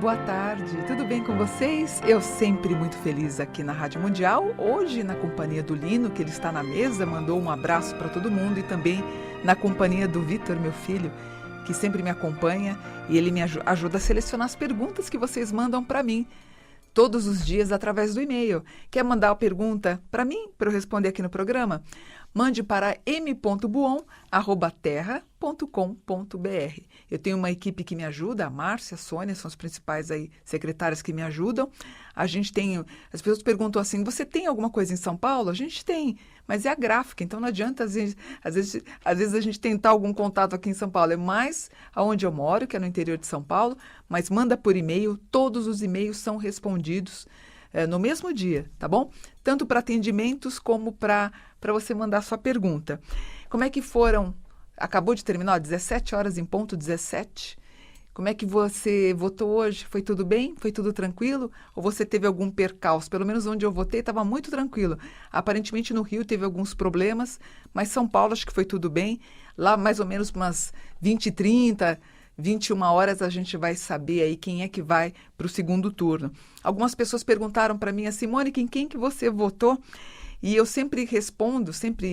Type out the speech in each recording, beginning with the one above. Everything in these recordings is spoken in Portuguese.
boa tarde. Tudo bem com vocês? Eu sempre muito feliz aqui na Rádio Mundial, hoje na companhia do Lino, que ele está na mesa, mandou um abraço para todo mundo, e também na companhia do Vitor, meu filho, que sempre me acompanha, e ele me ajuda a selecionar as perguntas que vocês mandam para mim todos os dias através do e-mail. Quer mandar a pergunta para mim, para eu responder aqui no programa? Mande para m.buon@terra.com.br. Eu tenho uma equipe que me ajuda, a Márcia, a Sônia, são as principais aí secretárias que me ajudam. A gente tem, as pessoas perguntam assim, você tem alguma coisa em São Paulo? A gente tem, mas é a gráfica, então não adianta, às vezes a gente tentar algum contato aqui em São Paulo. É mais aonde eu moro, que é no interior de São Paulo, mas manda por e-mail, todos os e-mails são respondidos no mesmo dia, tá bom? Tanto para atendimentos como para você mandar sua pergunta. Como é que foram? Acabou de terminar, 17 horas em ponto, 17. Como é que você votou hoje? Foi tudo bem? Foi tudo tranquilo? Ou você teve algum percalço? Pelo menos onde eu votei estava muito tranquilo. Aparentemente no Rio teve alguns problemas, mas São Paulo acho que foi tudo bem. Lá mais ou menos umas 20h30, 21h a gente vai saber aí quem é que vai para o segundo turno. Algumas pessoas perguntaram para mim assim, Mônica, em quem que você votou? E eu sempre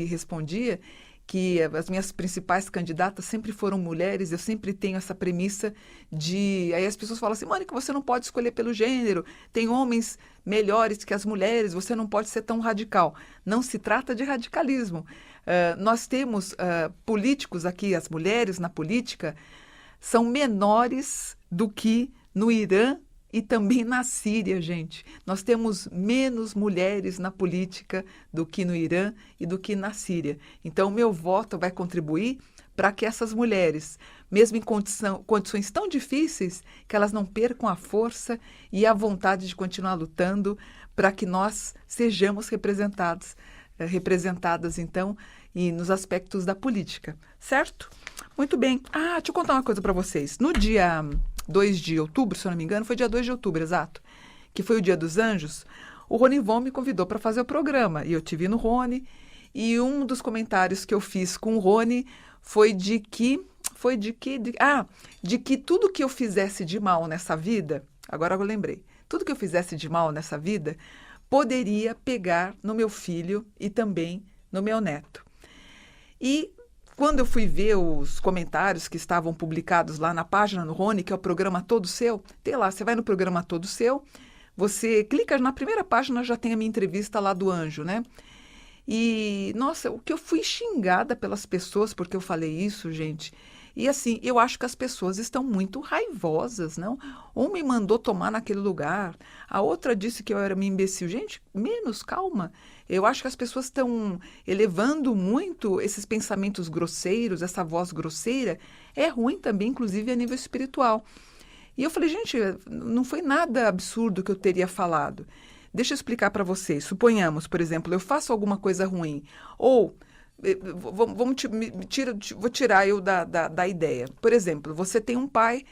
respondia que as minhas principais candidatas sempre foram mulheres. Eu sempre tenho essa premissa de... Aí as pessoas falam assim, Mônica, você não pode escolher pelo gênero, tem homens melhores que as mulheres, você não pode ser tão radical. Não se trata de radicalismo. Nós temos políticos aqui, as mulheres na política são menores do que no Irã e também na Síria, gente. Nós temos menos mulheres na política do que no Irã e do que na Síria. Então, o meu voto vai contribuir para que essas mulheres, mesmo em condições tão difíceis, que elas não percam a força e a vontade de continuar lutando para que nós sejamos representadas, então, e nos aspectos da política, certo? Muito bem. Deixa eu contar uma coisa para vocês. No dia 2 de outubro, se eu não me engano, foi dia 2 de outubro, exato, que foi o Dia dos Anjos, o Rony Von me convidou para fazer o programa, e eu tive no Rony, e um dos comentários que eu fiz com o Rony foi de que tudo que eu fizesse de mal nessa vida, agora eu lembrei, tudo que eu fizesse de mal nessa vida poderia pegar no meu filho e também no meu neto. E quando eu fui ver os comentários que estavam publicados lá na página no Rony, que é o programa Todo Seu, tem lá, você vai no programa Todo Seu, você clica na primeira página, já tem a minha entrevista lá do Anjo, né? E, nossa, o que eu fui xingada pelas pessoas porque eu falei isso, gente. E assim, eu acho que as pessoas estão muito raivosas, não? Um me mandou tomar naquele lugar, a outra disse que eu era uma imbecil. Gente, menos, calma. Eu acho que as pessoas estão elevando muito esses pensamentos grosseiros, essa voz grosseira. É ruim também, inclusive, a nível espiritual. E eu falei, gente, não foi nada absurdo que eu teria falado. Deixa eu explicar para vocês. Suponhamos, por exemplo, eu faço alguma coisa ruim, ou... Vou tirar eu da ideia. Por exemplo, você tem um pai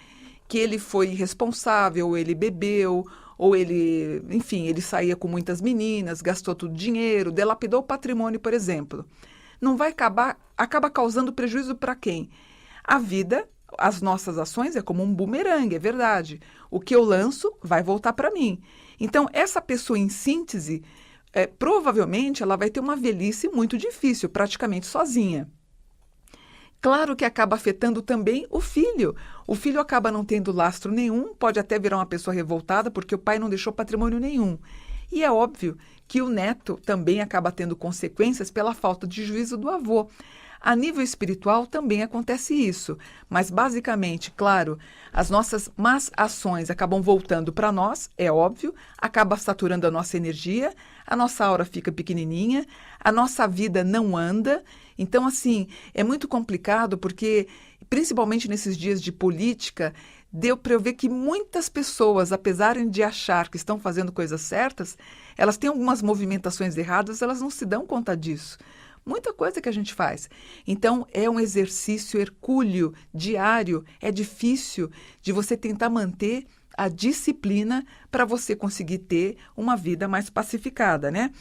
que ele foi irresponsável, ou ele bebeu, ou ele, enfim, ele saía com muitas meninas, gastou todo o dinheiro, delapidou o patrimônio, por exemplo. Não vai acaba causando prejuízo para quem? A vida, as nossas ações é como um bumerangue, é verdade. O que eu lanço vai voltar para mim. Então, essa pessoa, em síntese, provavelmente ela vai ter uma velhice muito difícil, praticamente sozinha. Claro que acaba afetando também o filho. O filho acaba não tendo lastro nenhum, pode até virar uma pessoa revoltada porque o pai não deixou patrimônio nenhum. E é óbvio que o neto também acaba tendo consequências pela falta de juízo do avô. A nível espiritual também acontece isso, mas basicamente, claro, as nossas más ações acabam voltando para nós, é óbvio, acaba saturando a nossa energia, a nossa aura fica pequenininha, a nossa vida não anda. Então, assim, é muito complicado porque, principalmente nesses dias de política, deu para eu ver que muitas pessoas, apesar de achar que estão fazendo coisas certas, elas têm algumas movimentações erradas, elas não se dão conta disso. Muita coisa que a gente faz. Então, é um exercício hercúleo, diário, é difícil de você tentar manter a disciplina para você conseguir ter uma vida mais pacificada, né?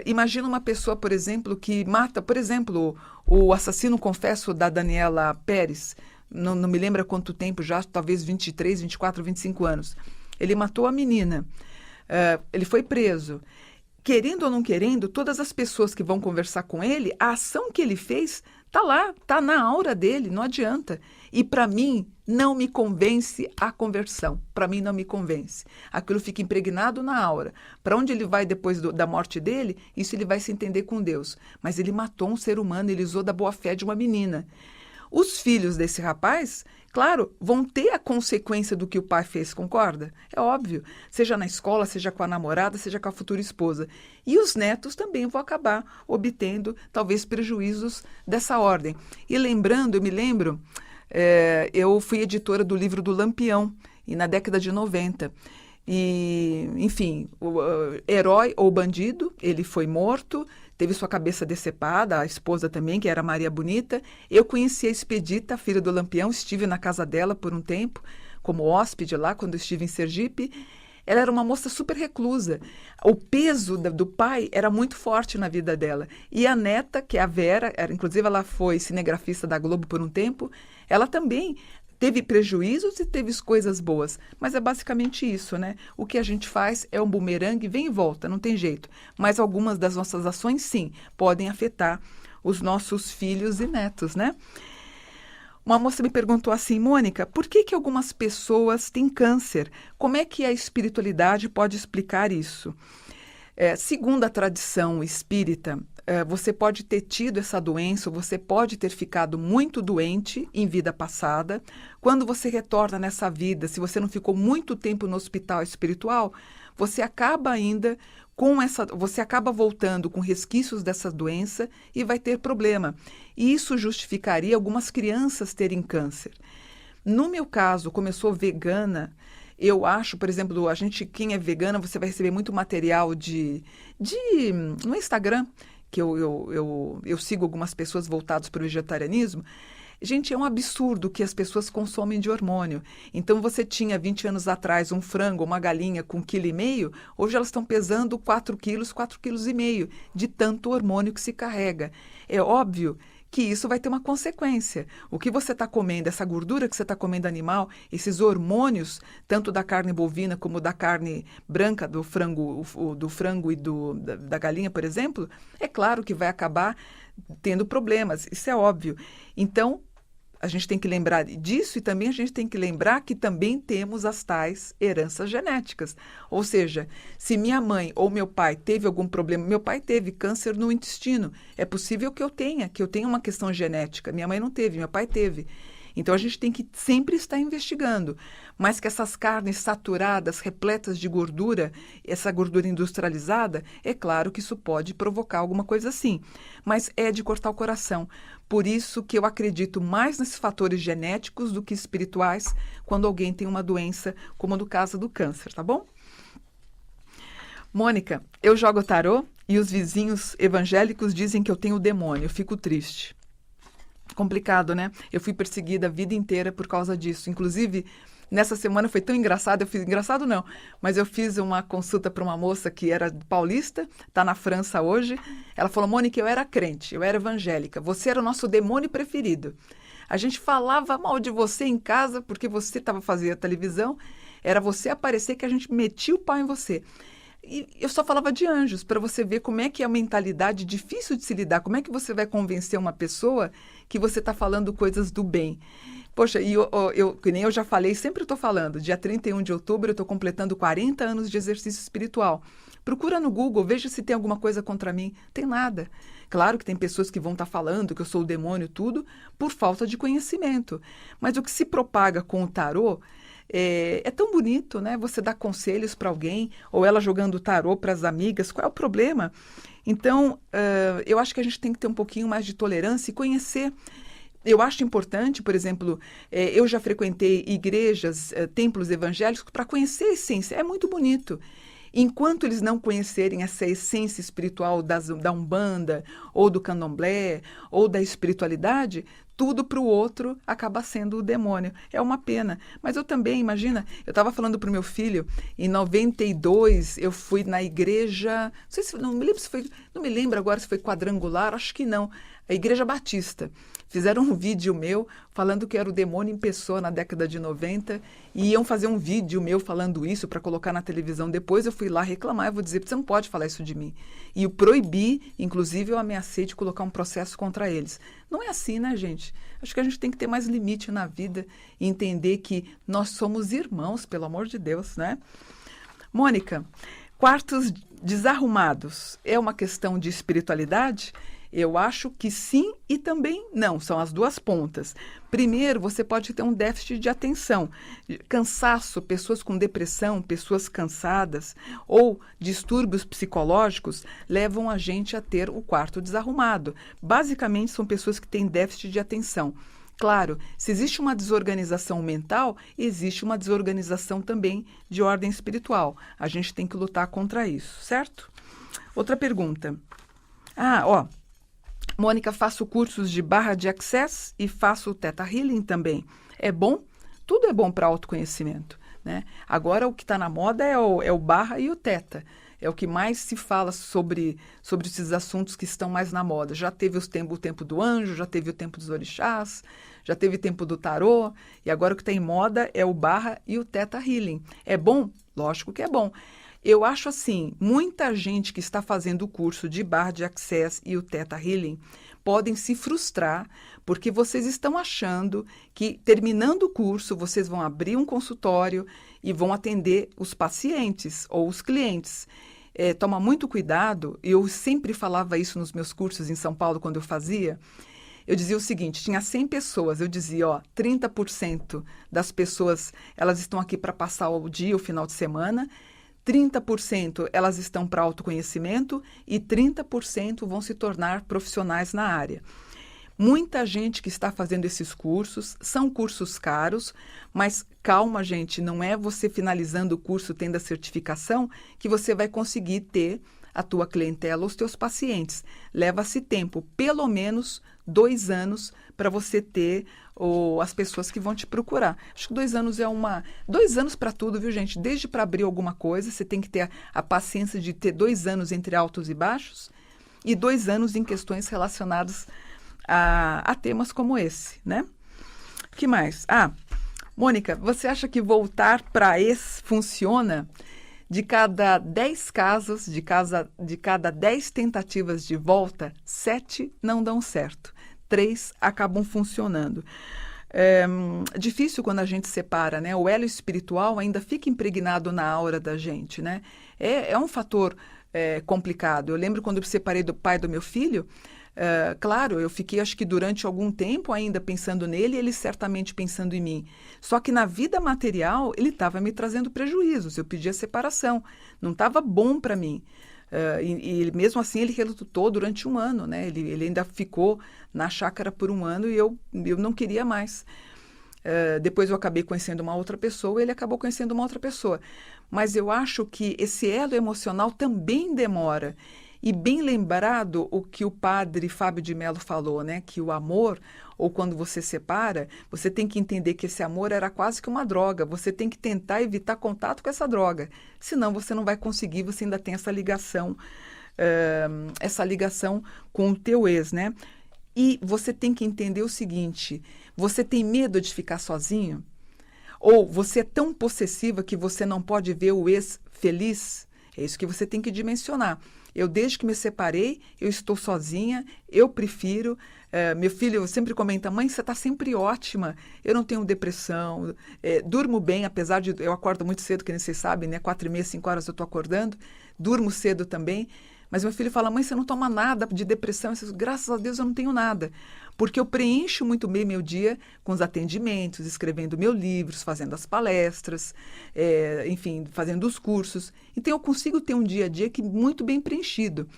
Imagina uma pessoa, por exemplo, que mata, por exemplo, o assassino confesso da Daniela Pérez, não me lembro há quanto tempo já, talvez 23, 24, 25 anos. Ele matou a menina, ele foi preso. Querendo ou não querendo, todas as pessoas que vão conversar com ele, a ação que ele fez está lá, está na aura dele, não adianta. E para mim, não me convence a conversão. Para mim, não me convence. Aquilo fica impregnado na aura. Para onde ele vai depois da morte dele, isso ele vai se entender com Deus. Mas ele matou um ser humano, ele usou da boa-fé de uma menina. Os filhos desse rapaz, claro, vão ter a consequência do que o pai fez, concorda? É óbvio, seja na escola, seja com a namorada, seja com a futura esposa. E os netos também vão acabar obtendo, talvez, prejuízos dessa ordem. E lembrando, eu me lembro, eu fui editora do livro do Lampião, e na década de 90. E, enfim, o herói ou bandido, ele foi morto, teve sua cabeça decepada, a esposa também, que era Maria Bonita. Eu conheci a Expedita, a filha do Lampião, estive na casa dela por um tempo, como hóspede lá, quando eu estive em Sergipe. Ela era uma moça super reclusa. O peso do pai era muito forte na vida dela. E a neta, que é a Vera, inclusive ela foi cinegrafista da Globo por um tempo, ela também teve prejuízos e teve coisas boas, mas é basicamente isso, né? O que a gente faz é um bumerangue, vem e volta, não tem jeito. Mas algumas das nossas ações, sim, podem afetar os nossos filhos e netos, né? Uma moça me perguntou assim, Mônica, por que algumas pessoas têm câncer? Como é que a espiritualidade pode explicar isso? Segundo a tradição espírita, você pode ter tido essa doença, você pode ter ficado muito doente em vida passada. Quando você retorna nessa vida, se você não ficou muito tempo no hospital espiritual, você acaba ainda você acaba voltando com resquícios dessa doença e vai ter problema. E isso justificaria algumas crianças terem câncer. No meu caso, como eu sou vegana, eu acho, por exemplo, quem é vegana, você vai receber muito material no Instagram, que eu sigo algumas pessoas voltadas para o vegetarianismo. Gente, é um absurdo que as pessoas consomem de hormônio. Então, você tinha 20 anos atrás um frango, uma galinha com 1,5 kg, hoje elas estão pesando 4 quilos, 4,5 kg, de tanto hormônio que se carrega. É óbvio que isso vai ter uma consequência. O que você está comendo, essa gordura que você está comendo animal, esses hormônios, tanto da carne bovina como da carne branca, do frango e da galinha, por exemplo, é claro que vai acabar tendo problemas, isso é óbvio. Então, a gente tem que lembrar disso e também a gente tem que lembrar que também temos as tais heranças genéticas. Ou seja, se minha mãe ou meu pai teve algum problema, meu pai teve câncer no intestino, é possível que eu tenha uma questão genética. Minha mãe não teve, meu pai teve. Então, a gente tem que sempre estar investigando, mas que essas carnes saturadas, repletas de gordura, essa gordura industrializada, é claro que isso pode provocar alguma coisa assim, mas é de cortar o coração. Por isso que eu acredito mais nesses fatores genéticos do que espirituais, quando alguém tem uma doença, como no caso do câncer, tá bom? Mônica, eu jogo tarô e os vizinhos evangélicos dizem que eu tenho demônio, eu fico triste. Complicado, né? Eu fui perseguida a vida inteira por causa disso. Inclusive, nessa semana foi tão engraçado, engraçado não, mas eu fiz uma consulta para uma moça que era paulista, está na França hoje. Ela falou, Mônica, eu era crente, eu era evangélica, você era o nosso demônio preferido. A gente falava mal de você em casa porque você estava fazendo a televisão, era você aparecer que a gente metia o pau em você. E eu só falava de anjos, para você ver como é que é a mentalidade difícil de se lidar, como é que você vai convencer uma pessoa que você está falando coisas do bem. Poxa, e que nem eu já falei, sempre estou falando, dia 31 de outubro eu estou completando 40 anos de exercício espiritual. Procura no Google, veja se tem alguma coisa contra mim. Tem nada. Claro que tem pessoas que vão estar falando que eu sou o demônio, tudo, por falta de conhecimento. Mas o que se propaga com o tarô é tão bonito, né? Você dá conselhos para alguém, ou ela jogando tarô para as amigas, qual é o problema? Então, eu acho que a gente tem que ter um pouquinho mais de tolerância e conhecer. Eu acho importante, por exemplo, eu já frequentei igrejas, templos evangélicos para conhecer a essência. É muito bonito. Enquanto eles não conhecerem essa essência espiritual da Umbanda, ou do Candomblé, ou da espiritualidade, tudo para o outro acaba sendo o demônio. É uma pena. Mas eu também, imagina, eu estava falando para o meu filho, em 92, eu fui na igreja, não me lembro agora se foi quadrangular, acho que não. a Igreja Batista. Fizeram um vídeo meu falando que era o demônio em pessoa na década de 90 e iam fazer um vídeo meu falando isso para colocar na televisão. Depois eu fui lá reclamar, eu vou dizer, você não pode falar isso de mim. E eu proibi, inclusive eu ameacei de colocar um processo contra eles. Não é assim, né, gente? Acho que a gente tem que ter mais limite na vida e entender que nós somos irmãos, pelo amor de Deus, né? Mônica, quartos desarrumados é uma questão de espiritualidade? Eu acho que sim e também não, são as duas pontas. Primeiro, você pode ter um déficit de atenção, cansaço, pessoas com depressão, pessoas cansadas ou distúrbios psicológicos levam a gente a ter o quarto desarrumado. Basicamente, são pessoas que têm déficit de atenção. Claro, se existe uma desorganização mental, existe uma desorganização também de ordem espiritual. A gente tem que lutar contra isso, certo? Outra pergunta. Mônica, faço cursos de barra de access e faço o Theta Healing também. É bom? Tudo é bom para autoconhecimento, né? Agora o que está na moda é o barra e o Theta. É o que mais se fala sobre esses assuntos que estão mais na moda. Já teve o tempo do anjo, já teve o tempo dos orixás, já teve o tempo do tarô, e agora o que está em moda é o barra e o Theta Healing. É bom? Lógico que é bom. Eu acho assim, muita gente que está fazendo o curso de barra de access e o Theta Healing podem se frustrar porque vocês estão achando que, terminando o curso, vocês vão abrir um consultório e vão atender os pacientes ou os clientes. Toma muito cuidado, eu sempre falava isso nos meus cursos em São Paulo, quando eu fazia. Eu dizia o seguinte, tinha 100 pessoas, eu dizia, 30% das pessoas, elas estão aqui para passar o dia, o final de semana, 30% elas estão para autoconhecimento e 30% vão se tornar profissionais na área. Muita gente que está fazendo esses cursos, são cursos caros, mas calma, gente, não é você finalizando o curso tendo a certificação que você vai conseguir ter a tua clientela, os teus pacientes. Leva-se tempo, pelo menos 2 anos, para você ter as pessoas que vão te procurar. Acho que 2 anos 2 anos para tudo, viu, gente? Desde para abrir alguma coisa, você tem que ter a paciência de ter 2 anos entre altos e baixos e 2 anos em questões relacionadas a temas como esse, né? O que mais? Mônica, você acha que voltar para ex funciona? De cada 10 casos, de cada 10 tentativas de volta, 7 não dão certo. 3 acabam funcionando. Difícil quando a gente separa, né? O elo espiritual ainda fica impregnado na aura da gente, né? É um fator complicado. Eu lembro quando eu me separei do pai do meu filho, claro, eu fiquei acho que durante algum tempo ainda pensando nele e ele certamente pensando em mim. Só que na vida material ele estava me trazendo prejuízos, eu pedi a separação, não estava bom para mim. E mesmo assim ele relutou durante 1 ano, né? Ele ainda ficou na chácara por 1 ano e eu não queria mais. Depois eu acabei conhecendo uma outra pessoa e ele acabou conhecendo uma outra pessoa. Mas eu acho que esse elo emocional também demora. E bem lembrado o que o padre Fábio de Mello falou, né? Que o amor, ou quando você separa, você tem que entender que esse amor era quase que uma droga. Você tem que tentar evitar contato com essa droga. Senão você não vai conseguir, você ainda tem essa ligação com o teu ex, né? E você tem que entender o seguinte, você tem medo de ficar sozinho? Ou você é tão possessiva que você não pode ver o ex feliz? É isso que você tem que dimensionar. Eu, desde que me separei, eu estou sozinha, eu prefiro. Meu filho sempre comenta, mãe, você está sempre ótima, eu não tenho depressão, durmo bem, apesar de eu acordo muito cedo, que nem vocês sabem, né? 4h30, 5 horas eu estou acordando, durmo cedo também. Mas meu filho fala, mãe, você não toma nada de depressão? Eu digo, graças a Deus eu não tenho nada, porque eu preencho muito bem meu dia com os atendimentos, escrevendo meus livros, fazendo as palestras, enfim, fazendo os cursos. Então eu consigo ter um dia a dia muito bem preenchido.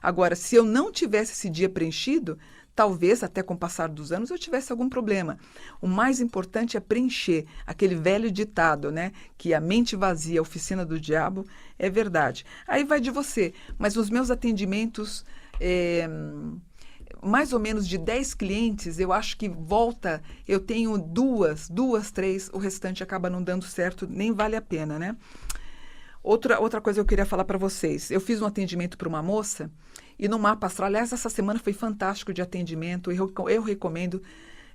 Agora, se eu não tivesse esse dia preenchido, talvez até com o passar dos anos eu tivesse algum problema. O mais importante é preencher aquele velho ditado, né? Que a mente vazia, a oficina do diabo, é verdade. Aí vai de você. Mas os meus atendimentos, mais ou menos de 10 clientes, eu acho que volta, eu tenho 2, 3, o restante acaba não dando certo, nem vale a pena, né? Outra coisa que eu queria falar para vocês. Eu fiz um atendimento para uma moça e no mapa astral, aliás, essa semana foi fantástico de atendimento, eu recomendo,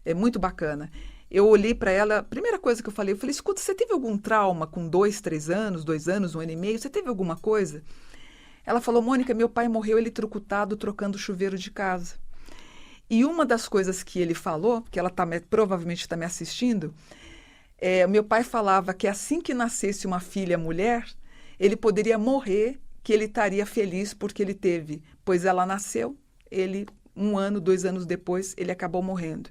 é muito bacana. Eu olhei para ela, a primeira coisa que eu falei, escuta, você teve algum trauma com 2, 3 anos, 2 anos, 1 ano e meio? Você teve alguma coisa? Ela falou, Mônica, meu pai morreu eletrocutado trocando o chuveiro de casa. E uma das coisas que ele falou, que ela provavelmente está me assistindo, meu pai falava que assim que nascesse uma filha mulher, ele poderia morrer, que ele estaria feliz porque ele teve, pois ela nasceu, ele 1 ano, 2 anos depois, ele acabou morrendo.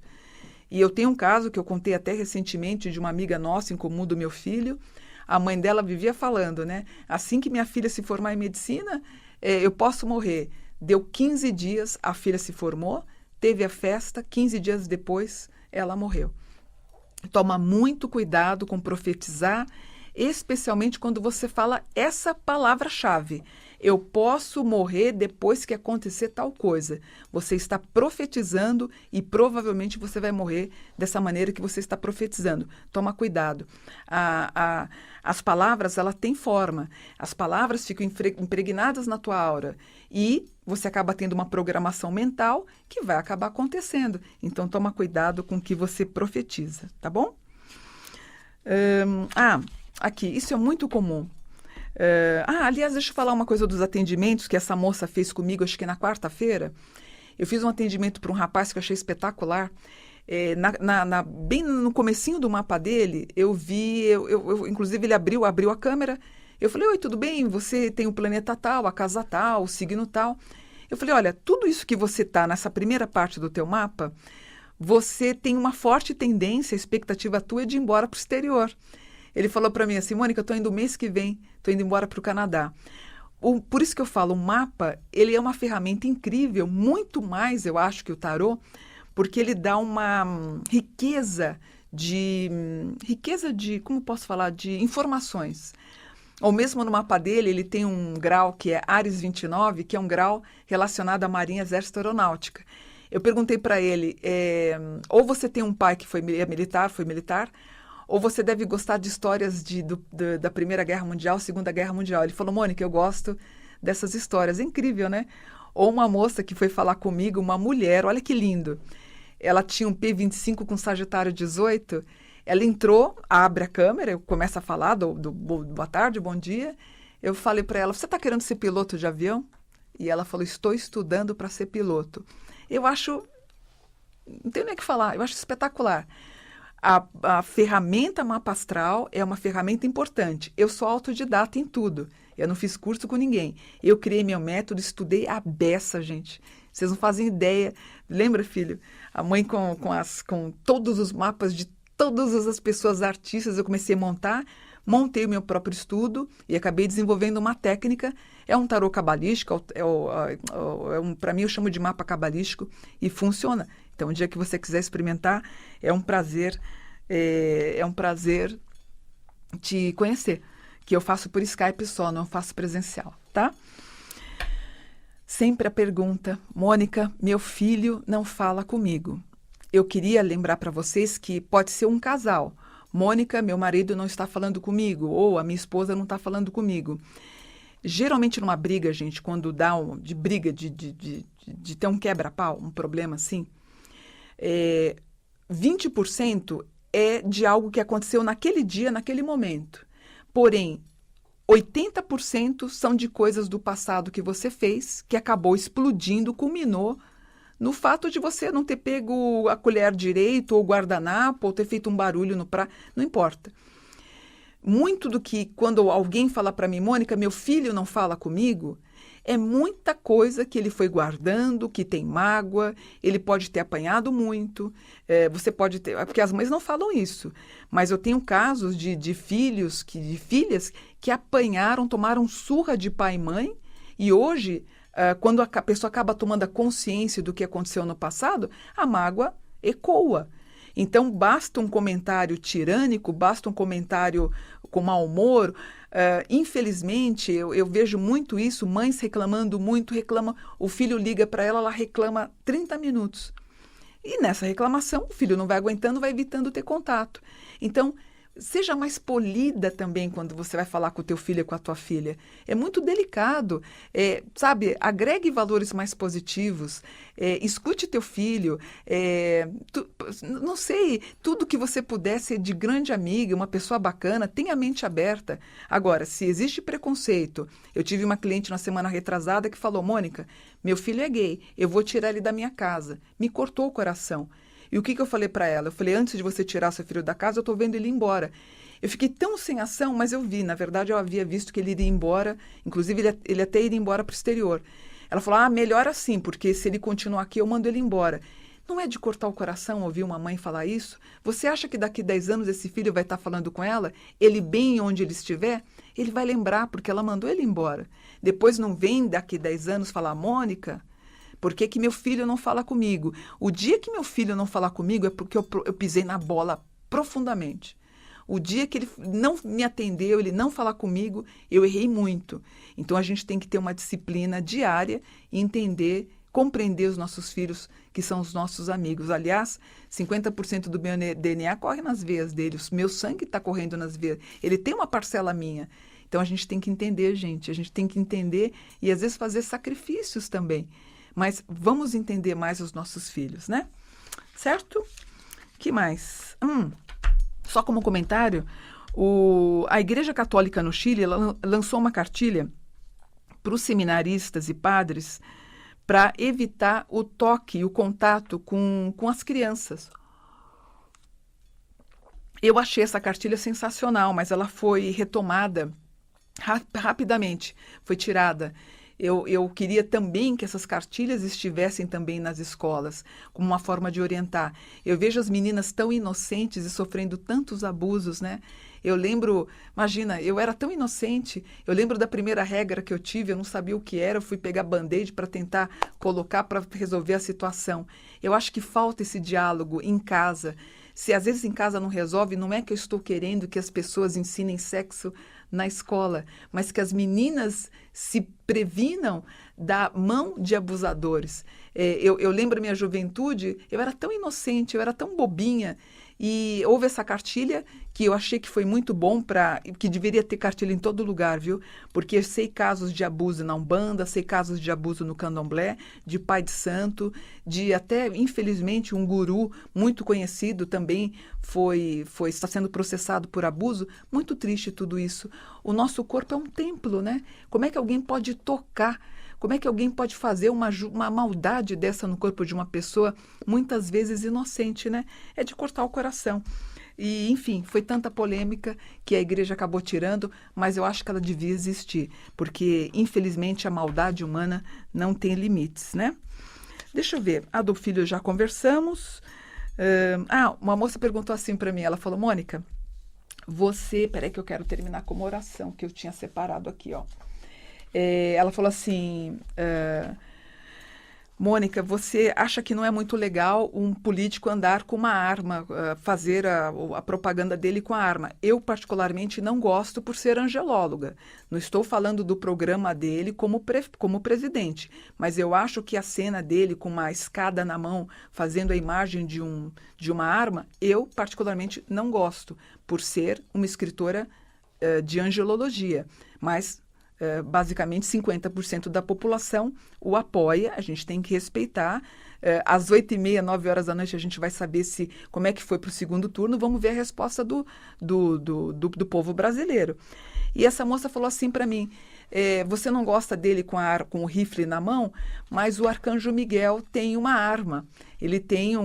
E eu tenho um caso que eu contei até recentemente de uma amiga nossa em comum do meu filho. A mãe dela vivia falando, né? Assim que minha filha se formar em medicina, eu posso morrer. Deu 15 dias, a filha se formou, teve a festa, 15 dias depois ela morreu. Toma muito cuidado com profetizar, especialmente quando você fala essa palavra-chave. Eu posso morrer depois que acontecer tal coisa. Você está profetizando e provavelmente você vai morrer dessa maneira que você está profetizando. Toma cuidado. As palavras, ela têm forma. As palavras ficam impregnadas na tua aura e você acaba tendo uma programação mental que vai acabar acontecendo. Então, toma cuidado com o que você profetiza, tá bom? Aqui, isso é muito comum. Aliás, deixa eu falar uma coisa dos atendimentos que essa moça fez comigo, acho que na quarta-feira. Eu fiz um atendimento para um rapaz que eu achei espetacular. Bem no comecinho do mapa dele, eu vi, inclusive ele abriu a câmera. Eu falei, oi, tudo bem? Você tem o planeta tal, a casa tal, o signo tal. Eu falei, olha, tudo isso que você está nessa primeira parte do teu mapa, você tem uma forte tendência, a expectativa tua é de ir embora para o exterior. Ele falou para mim assim, Mônica, eu estou indo o mês que vem, estou indo embora para o Canadá. Por isso que eu falo, o mapa, ele é uma ferramenta incrível, muito mais, eu acho, que o tarô, porque ele dá uma riqueza de, como posso falar, de informações. Ou mesmo no mapa dele, ele tem um grau que é Ares 29, que é um grau relacionado à Marinha Exército Aeronáutica. Eu perguntei para ele, ou você tem um pai que foi militar, ou você deve gostar de histórias da Primeira Guerra Mundial, Segunda Guerra Mundial. Ele falou, Mônica, eu gosto dessas histórias. É incrível, né? Ou uma moça que foi falar comigo, uma mulher, olha que lindo. Ela tinha um P25 com Sagitário 18. Ela entrou, abre a câmera, eu começo a falar boa tarde, bom dia. Eu falei para ela, você está querendo ser piloto de avião? E ela falou, estou estudando para ser piloto. Eu acho, não tenho nem o que falar, eu acho espetacular. A ferramenta mapa astral é uma ferramenta importante. Eu sou autodidata em tudo. Eu não fiz curso com ninguém. Eu criei meu método, estudei a beça, gente. Vocês não fazem ideia. Lembra, filho? A mãe com todos os mapas de todas as pessoas artistas, eu comecei a montar, montei o meu próprio estudo e acabei desenvolvendo uma técnica. É um tarô cabalístico, para mim eu chamo de mapa cabalístico e funciona. Então, o dia que você quiser experimentar, é um prazer te conhecer, que eu faço por Skype só, não faço presencial, tá? Sempre a pergunta, Mônica, meu filho não fala comigo. Eu queria lembrar para vocês que pode ser um casal. Mônica, meu marido não está falando comigo, ou a minha esposa não está falando comigo. Geralmente numa briga, gente, quando dá de ter um quebra-pau, um problema assim, 20% é de algo que aconteceu naquele dia, naquele momento. Porém, 80% são de coisas do passado que você fez, que acabou explodindo, culminou no fato de você não ter pego a colher direito, ou o guardanapo, ou ter feito um barulho no prato, não importa. Muito do que, quando alguém fala para mim, Mônica, meu filho não fala comigo, é muita coisa que ele foi guardando, que tem mágoa, ele pode ter apanhado muito, você pode ter... Porque as mães não falam isso, mas eu tenho casos de filhos, de filhas que apanharam, tomaram surra de pai e mãe, e hoje, quando a pessoa acaba tomando a consciência do que aconteceu no passado, a mágoa ecoa. Então, basta um comentário tirânico, basta um comentário com mau humor. Infelizmente, eu vejo muito isso, mães reclamando muito, o filho liga para ela reclama 30 minutos. E nessa reclamação, o filho não vai aguentando, vai evitando ter contato. Então, seja mais polida também quando você vai falar com o teu filho e com a tua filha. É muito delicado, sabe? Agregue valores mais positivos, escute teu filho, não sei, tudo que você puder ser de grande amiga, uma pessoa bacana, tenha a mente aberta. Agora, se existe preconceito, eu tive uma cliente na semana retrasada que falou, Mônica, meu filho é gay, eu vou tirar ele da minha casa. Me cortou o coração. E o que eu falei para ela? Eu falei, antes de você tirar seu filho da casa, eu estou vendo ele ir embora. Eu fiquei tão sem ação, mas eu vi. Na verdade, eu havia visto que ele iria embora. Inclusive, ele até iria embora para o exterior. Ela falou, melhor assim, porque se ele continuar aqui, eu mando ele embora. Não é de cortar o coração ouvir uma mãe falar isso? Você acha que daqui 10 anos esse filho vai estar falando com ela? Ele bem onde ele estiver? Ele vai lembrar, porque ela mandou ele embora. Depois não vem daqui 10 anos falar, Mônica... Por que meu filho não fala comigo? O dia que meu filho não falar comigo é porque eu pisei na bola profundamente. O dia que ele não me atendeu, ele não falar comigo, eu errei muito. Então, a gente tem que ter uma disciplina diária e entender, compreender os nossos filhos, que são os nossos amigos. Aliás, 50% do meu DNA corre nas veias dele, o meu sangue está correndo nas veias. Ele tem uma parcela minha. Então, a gente tem que entender, gente. A gente tem que entender e, às vezes, fazer sacrifícios também. Mas vamos entender mais os nossos filhos, né? Certo? Que mais? Só como comentário, a Igreja Católica no Chile lançou uma cartilha para os seminaristas e padres para evitar o toque e o contato com as crianças. Eu achei essa cartilha sensacional, mas ela foi retomada rapidamente, foi tirada. Eu queria também que essas cartilhas estivessem também nas escolas, como uma forma de orientar. Eu vejo as meninas tão inocentes e sofrendo tantos abusos, né? Eu lembro, imagina, eu era tão inocente, eu lembro da primeira regra que eu tive, eu não sabia o que era, eu fui pegar band-aid para tentar colocar para resolver a situação. Eu acho que falta esse diálogo em casa. Se às vezes em casa não resolve, não é que eu estou querendo que as pessoas ensinem sexo na escola, mas que as meninas se previnam da mão de abusadores. Eu lembro minha juventude, eu era tão inocente, eu era tão bobinha, e houve essa cartilha que eu achei que foi muito bom, que deveria ter cartilha em todo lugar, viu? Porque eu sei casos de abuso na Umbanda, sei casos de abuso no Candomblé, de pai de santo, de até, infelizmente, um guru muito conhecido também está sendo processado por abuso. Muito triste tudo isso. O nosso corpo é um templo, né? Como é que alguém pode tocar? Como é que alguém pode fazer uma maldade dessa no corpo de uma pessoa, muitas vezes inocente, né? É de cortar o coração. E, enfim, foi tanta polêmica que a igreja acabou tirando, mas eu acho que ela devia existir, porque, infelizmente, a maldade humana não tem limites, né? Deixa eu ver, a do filho já conversamos. Uma moça perguntou assim para mim, ela falou, Mônica, peraí que eu quero terminar com uma oração que eu tinha separado aqui, ó. Ela falou assim, Mônica, você acha que não é muito legal um político andar com uma arma, fazer a propaganda dele com a arma? Eu, particularmente, não gosto por ser angelóloga. Não estou falando do programa dele como presidente, mas eu acho que a cena dele com uma escada na mão, fazendo a imagem de uma arma, eu, particularmente, não gosto, por ser uma escritora de angelologia. Mas basicamente 50% da população o apoia, a gente tem que respeitar. Às 8h30, 9 horas da noite, a gente vai saber como é que foi para o segundo turno, vamos ver a resposta do povo brasileiro. E essa moça falou assim para mim, você não gosta dele com o rifle na mão, mas o arcanjo Miguel tem uma arma. Ele tem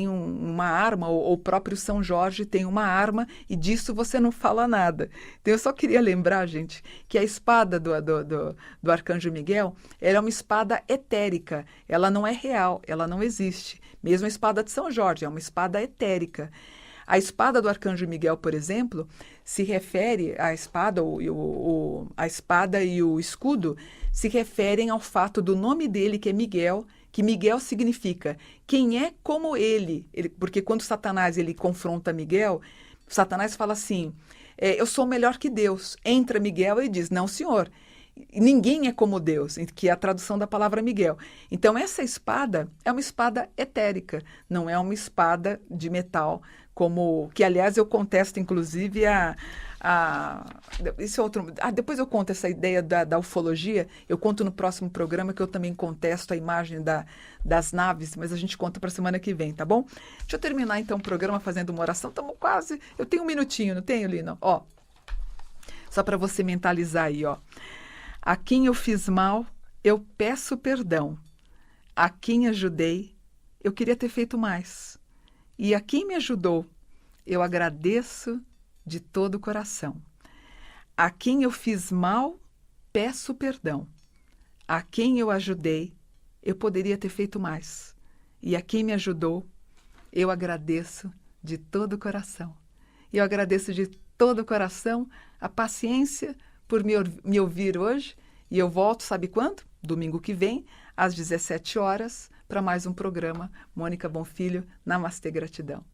uma arma, ou o próprio São Jorge tem uma arma, e disso você não fala nada. Então, eu só queria lembrar, gente, que a espada do arcanjo Miguel era uma espada etérica. Ela não é real, ela não existe. Mesmo a espada de São Jorge, é uma espada etérica. A espada do arcanjo Miguel, por exemplo, se refere à espada, a espada e o escudo se referem ao fato do nome dele, que é Miguel, que Miguel significa quem é como ele. Porque quando Satanás ele confronta Miguel, Satanás fala assim, eu sou melhor que Deus. Entra Miguel e diz, não, senhor, ninguém é como Deus, que é a tradução da palavra Miguel. Então, essa espada é uma espada etérica, não é uma espada de metal que aliás eu contesto inclusive esse outro, depois eu conto essa ideia da ufologia, eu conto no próximo programa que eu também contesto a imagem das naves, mas a gente conta para a semana que vem, tá bom? Deixa eu terminar então o programa fazendo uma oração, estamos quase, eu tenho um minutinho, não tenho, Lina? Ó, só para você mentalizar aí, ó. A quem eu fiz mal, eu peço perdão. A quem ajudei, eu queria ter feito mais. E a quem me ajudou, eu agradeço de todo o coração. A quem eu fiz mal, peço perdão. A quem eu ajudei, eu poderia ter feito mais. E a quem me ajudou, eu agradeço de todo o coração. E eu agradeço de todo o coração a paciência por me ouvir hoje. E eu volto, sabe quando? Domingo que vem, às 17 horas, para mais um programa. Mônica Bonfilho, Namastê, gratidão.